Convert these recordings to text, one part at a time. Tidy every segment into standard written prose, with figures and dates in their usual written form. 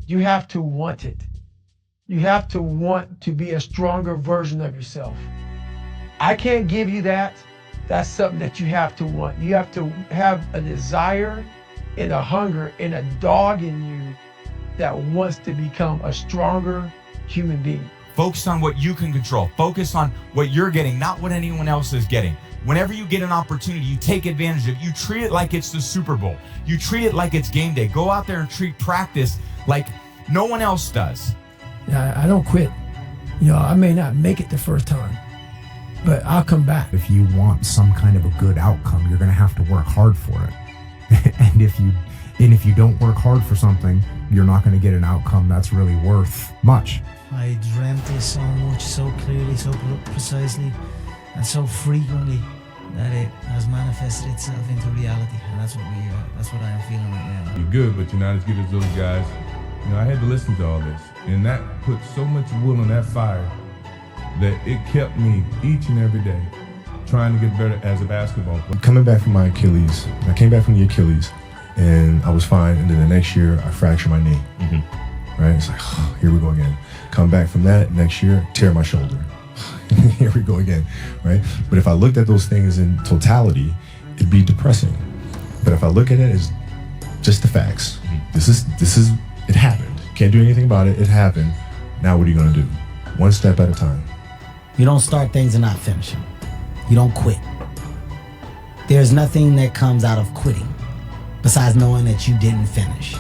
you have to want it. You have to want to be a stronger version of yourself. I can't give you that. That's something that you have to want. You have to have a desire and a hunger and a dog in you that wants to become a stronger human being. Focus on what you can control. Focus on what you're getting, not what anyone else is getting. Whenever you get an opportunity, you take advantage of it. You treat it like it's the Super Bowl. You treat it like it's game day. Go out there and treat practice like no one else does. I don't quit. I may not make it the first time, but I'll come back. If you want some kind of a good outcome, you're going to have to work hard for it. and if you don't work hard for something, you're not going to get an outcome that's really worth much. I dreamt this so much, so clearly, so precisely, and so frequently that it has manifested itself into reality. And that's what I am feeling right now. You're good, but you're not as good as those guys. I had to listen to all this, and that put so much wool in that fire that it kept me each and every day trying to get better as a basketball player. Coming back from my Achilles, I came back from the Achilles, and I was fine. And then the next year, I fractured my knee. Right? It's like, oh, here we go again. Come back from that next year, tear my shoulder. Here we go again, right? But if I looked at those things in totality, it'd be depressing. But if I look at it as just the facts, this is it happened. Can't do anything about it. It happened. Now what are you gonna do? One step at a time. You don't start things and not finish them. You don't quit. There's nothing that comes out of quitting besides knowing that you didn't finish.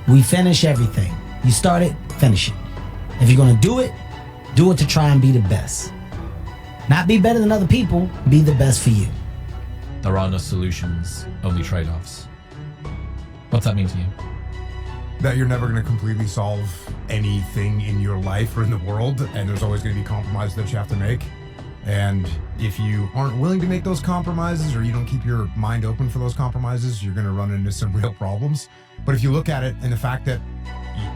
We finish everything. You start it, finish it. If you're gonna do it to try and be the best. Not be better than other people, be the best for you. There are no solutions, only trade-offs. What's that mean to you? That you're never going to completely solve anything in your life or in the world, and there's always going to be compromises that you have to make. And if you aren't willing to make those compromises, or you don't keep your mind open for those compromises, you're going to run into some real problems. But if you look at it and the fact that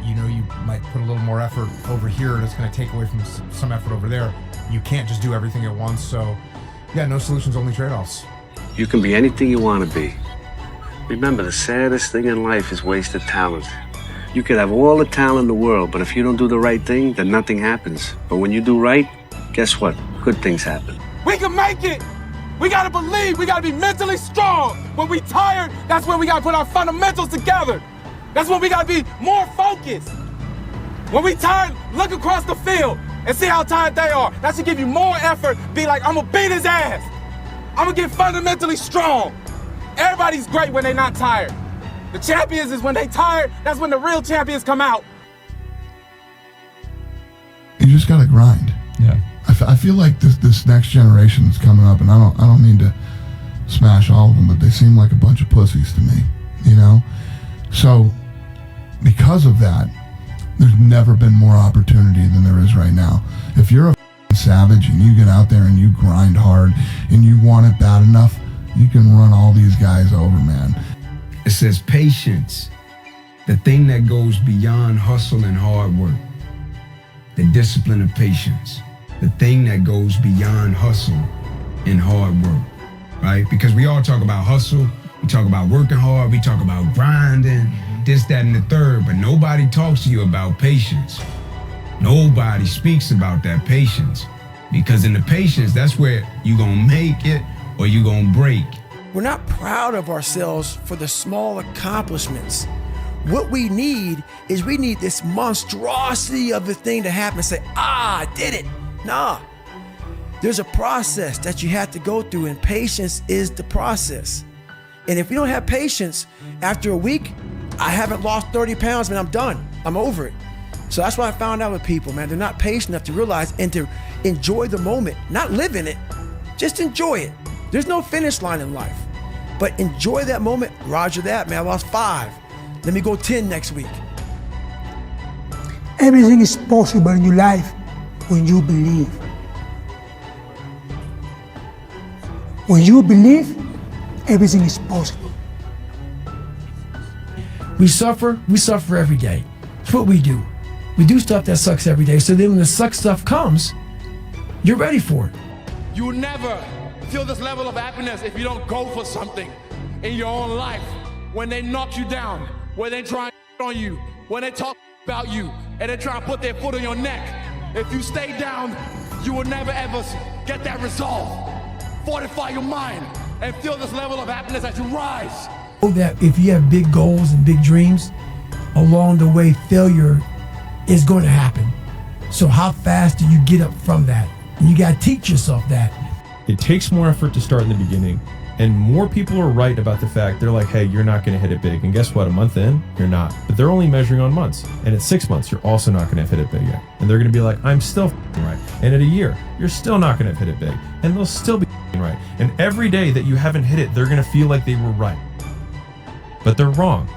you might put a little more effort over here and it's going to take away from some effort over there, you can't just do everything at once. So yeah, no solutions, only trade-offs. You can be anything you want to be. Remember, the saddest thing in life is wasted talent. You could have all the talent in the world, but if you don't do the right thing, then nothing happens. But when you do right, guess what? Good things happen. We can make it! We gotta believe, we gotta be mentally strong. When we tired, that's when we gotta put our fundamentals together. That's when we gotta be more focused. When we tired, look across the field and see how tired they are. That should give you more effort. Be like, I'm gonna beat his ass. I'm gonna get fundamentally strong. Everybody's great when they're not tired. The champions is when they tired, that's when the real champions come out. You just gotta grind. Yeah. I feel like this next generation that's coming up, and I don't mean to smash all of them, but they seem like a bunch of pussies to me, So because of that, there's never been more opportunity than there is right now. If you're a savage and you get out there and you grind hard and you want it bad enough, you can run all these guys over, man. It says patience, the thing that goes beyond hustle and hard work. The discipline of patience, the thing that goes beyond hustle and hard work, right? Because we all talk about hustle, we talk about working hard, we talk about grinding, this, that, and the third, but nobody talks to you about patience. Nobody speaks about that patience. Because in the patience, that's where you're gonna make it or you're gonna break. We're not proud of ourselves for the small accomplishments. What we need is we need this monstrosity of the thing to happen and say, I did it. Nah, there's a process that you have to go through, and patience is the process. And if we don't have patience, after a week, I haven't lost 30 pounds, man, I'm done. I'm over it. So that's what I found out with people, man. They're not patient enough to realize and to enjoy the moment, not live in it, just enjoy it. There's no finish line in life, but enjoy that moment. Roger that, man, I lost 5. Let me go 10 next week. Everything is possible in your life when you believe. When you believe, everything is possible. We suffer every day. It's what we do. We do stuff that sucks every day, so then when the suck stuff comes, you're ready for it. You will never feel this level of happiness if you don't go for something in your own life. When they knock you down, when they try on you, when they talk about you and then try to put their foot on your neck. If you stay down, you will never ever get that resolve. Fortify your mind and feel this level of happiness as you rise. Know that if you have big goals and big dreams, along the way, failure is going to happen. So how fast do you get up from that? And you got to teach yourself that. It takes more effort to start in the beginning, and more people are right about the fact they're like, hey, you're not going to hit it big. And guess what? A month in, you're not. But they're only measuring on months. And at 6 months, you're also not going to hit it big yet. And they're going to be like, I'm still right. And at a year, you're still not going to hit it big. And they'll still be right. And every day that you haven't hit it, they're going to feel like they were right. But they're wrong,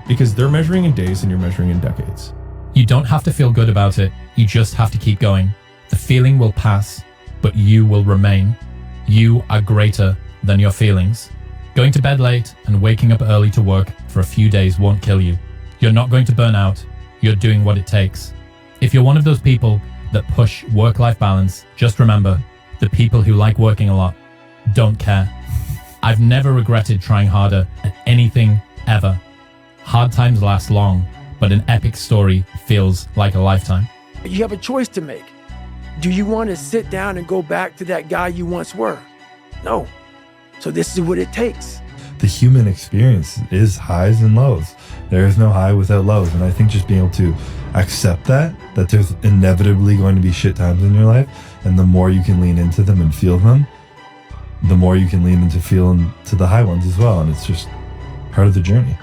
because they're measuring in days and you're measuring in decades. You don't have to feel good about it. You just have to keep going. The feeling will pass, but you will remain. You are greater than your feelings. Going to bed late and waking up early to work for a few days won't kill you. You're not going to burn out. You're doing what it takes. If you're one of those people that push work-life balance, just remember, the people who like working a lot don't care. I've never regretted trying harder at anything ever. Hard times last long, but an epic story feels like a lifetime. You have a choice to make. Do you want to sit down and go back to that guy you once were? No. So this is what it takes. The human experience is highs and lows. There is no high without lows. And I think just being able to accept that there's inevitably going to be shit times in your life. And the more you can lean into them and feel them, the more you can lean into feeling to the high ones as well. And it's just part of the journey.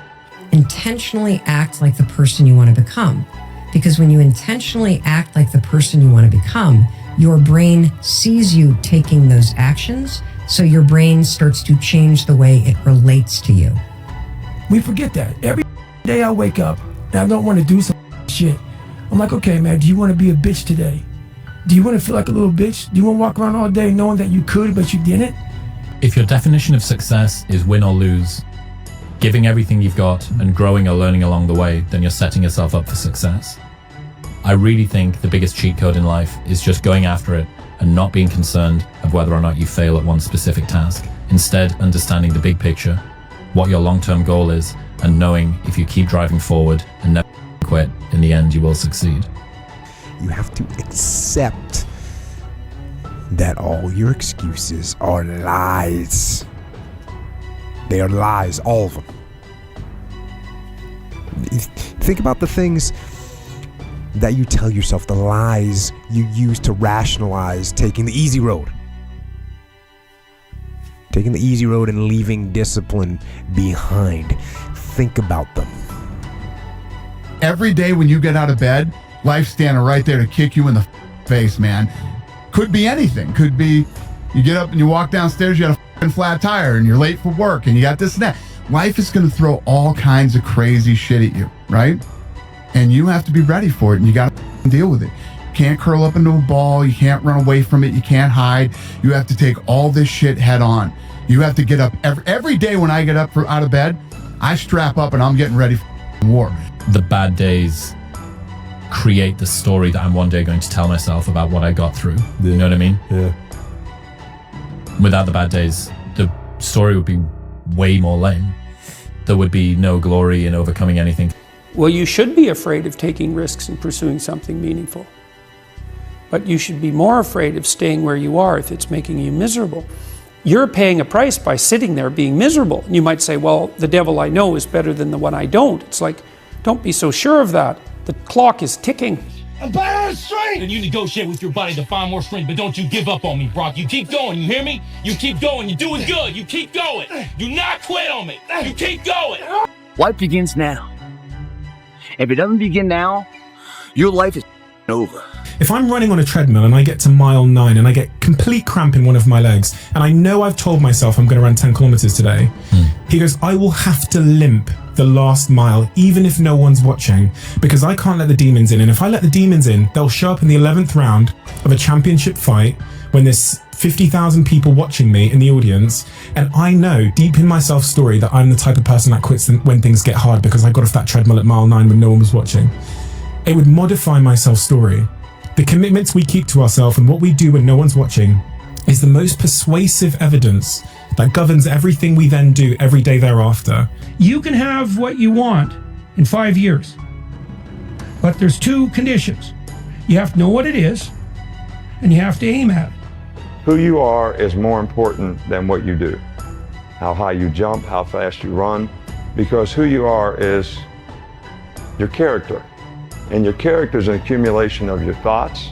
Intentionally act like the person you want to become. Because when you intentionally act like the person you want to become, your brain sees you taking those actions, so your brain starts to change the way it relates to you. We forget that. Every day I wake up and I don't want to do some shit. I'm like, okay, man, do you want to be a bitch today? Do you want to feel like a little bitch? Do you want to walk around all day knowing that you could, but you didn't? If your definition of success is win or lose, giving everything you've got and growing or learning along the way, then you're setting yourself up for success. I really think the biggest cheat code in life is just going after it and not being concerned of whether or not you fail at one specific task. Instead, understanding the big picture, what your long-term goal is, and knowing if you keep driving forward and never quit, in the end, you will succeed. You have to accept that all your excuses are lies. They are lies, all of them. Think about the things that you tell yourself, the lies you use to rationalize taking the easy road. Taking the easy road and leaving discipline behind. Think about them. Every day when you get out of bed, life's standing right there to kick you in the face, man. Could be anything. Could be you get up and you walk downstairs, you got a flat tire and you're late for work and you got this and that. Life is going to throw all kinds of crazy shit at you, right? And you have to be ready for it, and you got to deal with it. You can't curl up into a ball. You can't run away from it. You can't hide. You have to take all this shit head on. You have to get up every day. When I get up out of bed, I strap up and I'm getting ready for war. The bad days create the story that I'm one day going to tell myself about what I got through. Yeah. You know what I mean? Yeah. Without the bad days, the story would be way more lame. There would be no glory in overcoming anything. Well, you should be afraid of taking risks and pursuing something meaningful. But you should be more afraid of staying where you are if it's making you miserable. You're paying a price by sitting there being miserable. And you might say, well, the devil I know is better than the one I don't. It's like, don't be so sure of that. The clock is ticking. I'm better strength! Then you negotiate with your body to find more strength, but don't you give up on me, Brock. You keep going, you hear me? You keep going, you're doing good. You keep going. Do not quit on me. You keep going. Life begins now. If it doesn't begin now, your life is over. If I'm running on a treadmill and I get to mile 9 and I get complete cramp in one of my legs, and I know I've told myself I'm going to run 10 kilometers today, he goes, I will have to limp the last mile, even if no one's watching, because I can't let the demons in. And if I let the demons in, they'll show up in the 11th round of a championship fight when there's 50,000 people watching me in the audience. And I know deep in my self-story that I'm the type of person that quits when things get hard because I got off that treadmill at mile 9 when no one was watching. It would modify my self-story. The commitments we keep to ourselves and what we do when no one's watching is the most persuasive evidence that governs everything we then do every day thereafter. You can have what you want in 5 years. But there's two conditions. You have to know what it is, and you have to aim at it. Who you are is more important than what you do. How high you jump, how fast you run, because who you are is your character. And your character is an accumulation of your thoughts,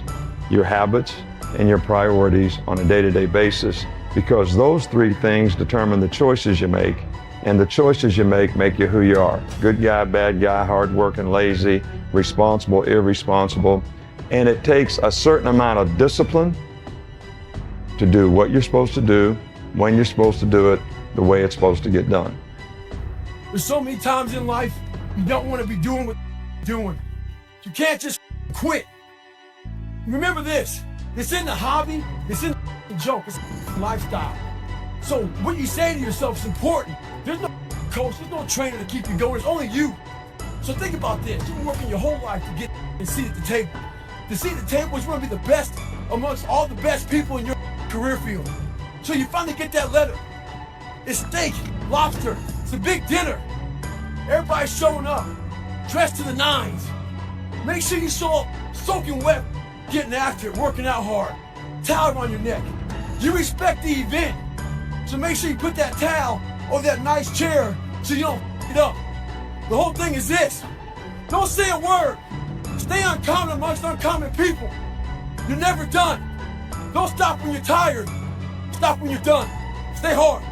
your habits, and your priorities on a day-to-day basis, because those three things determine the choices you make, and the choices you make you who you are. Good guy, bad guy, hardworking, lazy, responsible, irresponsible. And it takes a certain amount of discipline to do what you're supposed to do, when you're supposed to do it, the way it's supposed to get done. There's so many times in life you don't want to be doing what you're doing. You can't just quit. Remember this, it's in the hobby, it's in the joke, it's in the lifestyle. So what you say to yourself is important. There's no coach, there's no trainer to keep you going, it's only you. So think about this, you've been working your whole life to get a seat at the table. The seat at the table is going to be the best amongst all the best people in your career field. So you finally get that letter. It's steak, lobster, it's a big dinner. Everybody's showing up, dressed to the nines. Make sure you show up soaking wet, getting after it, working out hard, towel on your neck. You respect the event, so make sure you put that towel over that nice chair so you don't f it up. The whole thing is this, don't say a word. Stay uncommon amongst uncommon people. You're never done. Don't stop when you're tired. Stop when you're done. Stay hard.